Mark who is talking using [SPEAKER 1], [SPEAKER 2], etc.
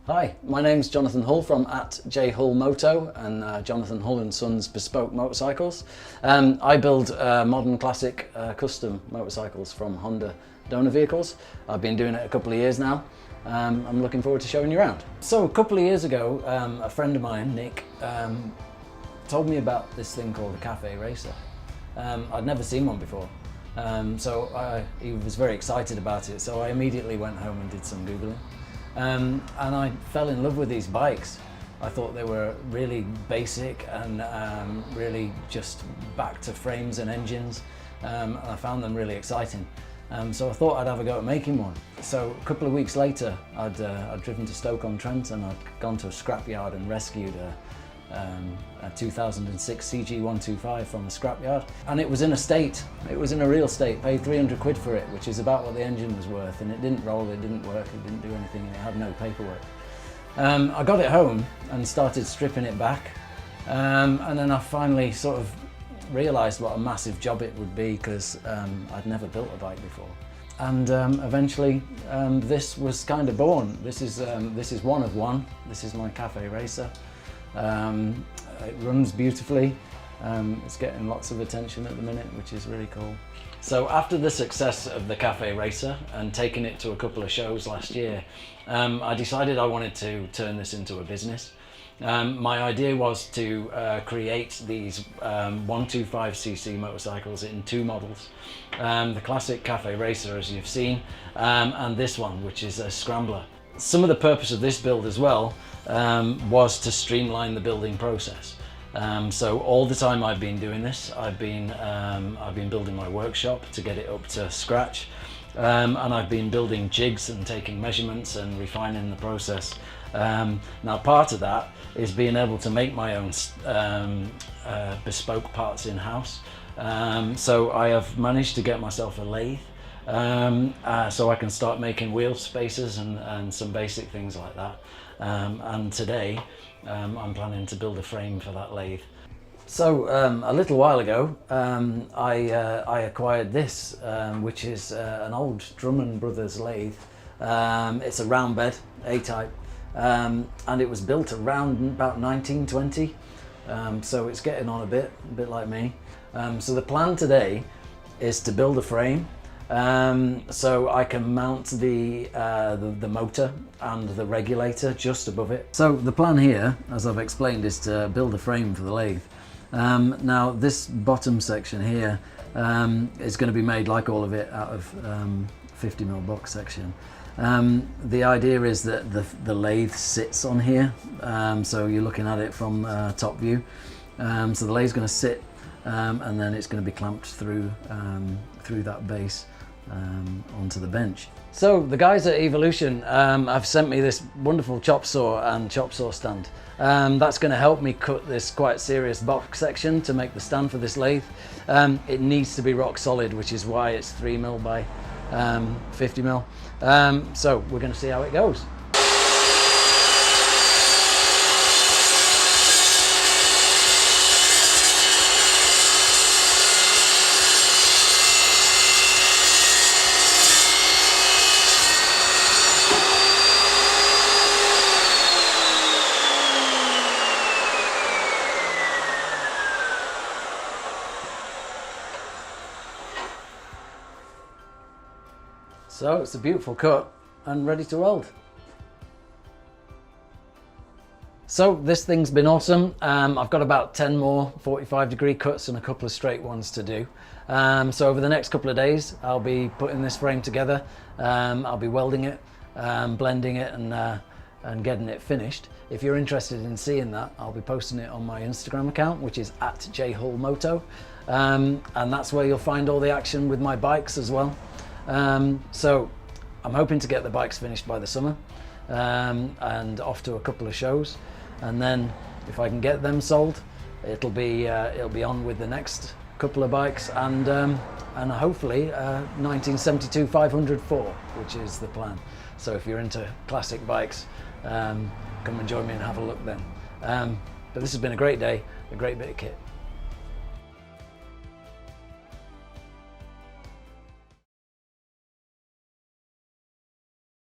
[SPEAKER 1] Hi, my name's Jonathan Hull from @jhullmoto and Jonathan Hull & Sons Bespoke Motorcycles. I build modern classic custom motorcycles from Honda donor vehicles. I've been doing it a couple of years now. I'm looking forward to showing you around. So a couple of years ago, a friend of mine, Nick, told me about this thing called a cafe racer. I'd never seen one before. He was very excited about it, so I immediately went home and did some Googling. And I fell in love with these bikes. I thought they were really basic and really just back to frames and engines, and I found them really exciting. So I thought I'd have a go at making one. So a couple of weeks later, I'd driven to Stoke-on-Trent and I'd gone to a scrapyard and rescued a 2006 CG125 from the scrapyard, and it was in a state. It was in a real state. Paid 300 quid for it, which is about what the engine was worth, and it didn't roll, it didn't work, it didn't do anything, and it had no paperwork. I got it home and started stripping it back, and then I finally sort of realised what a massive job it would be, because I'd never built a bike before. And eventually this was kind of born. This is one of one. This is my cafe racer. It runs beautifully. It's getting lots of attention at the minute, which is really cool. So after the success of the cafe racer and taking it to a couple of shows last year, I decided I wanted to turn this into a business. My idea was to create these 125cc motorcycles in two models. The classic cafe racer, as you've seen, and this one, which is a scrambler. Some of the purpose of this build as well was to streamline the building process. So all the time I've been doing this, I've been building my workshop to get it up to scratch, and I've been building jigs and taking measurements and refining the process. Now part of that is being able to make my own bespoke parts in-house. So I have managed to get myself a lathe, so I can start making wheel spacers and some basic things like that. And today I'm planning to build a frame for that lathe. So a little while ago I acquired this, which is an old Drummond Brothers lathe. It's a round bed, A-type, and it was built around about 1920, so it's getting on a bit like me. So the plan today is to build a frame, so I can mount the motor and the regulator just above it. So the plan here, as I've explained, is to build a frame for the lathe. Now this bottom section here is going to be made, like all of it, out of 50mm box section. The idea is that the lathe sits on here, so you're looking at it from top view. So the lathe's going to sit, and then it's going to be clamped through that base onto the bench. So the guys at Evolution have sent me this wonderful chop saw and chop saw stand. That's going to help me cut this quite serious box section to make the stand for this lathe. It needs to be rock solid, which is why it's 3mm by 50mm. So we're going to see how it goes. So it's a beautiful cut and ready to weld. So this thing's been awesome. I've got about 10 more 45-degree cuts and a couple of straight ones to do. So over the next couple of days, I'll be putting this frame together. I'll be welding it, blending it, and getting it finished. If you're interested in seeing that, I'll be posting it on my Instagram account, which is @jhullmoto, and that's where you'll find all the action with my bikes as well. So I'm hoping to get the bikes finished by the summer, and off to a couple of shows, and then if I can get them sold, it'll be on with the next couple of bikes, and hopefully 1972 504, which is the plan. So if you're into classic bikes, come and join me and have a look then. But this has been a great day, a great bit of kit.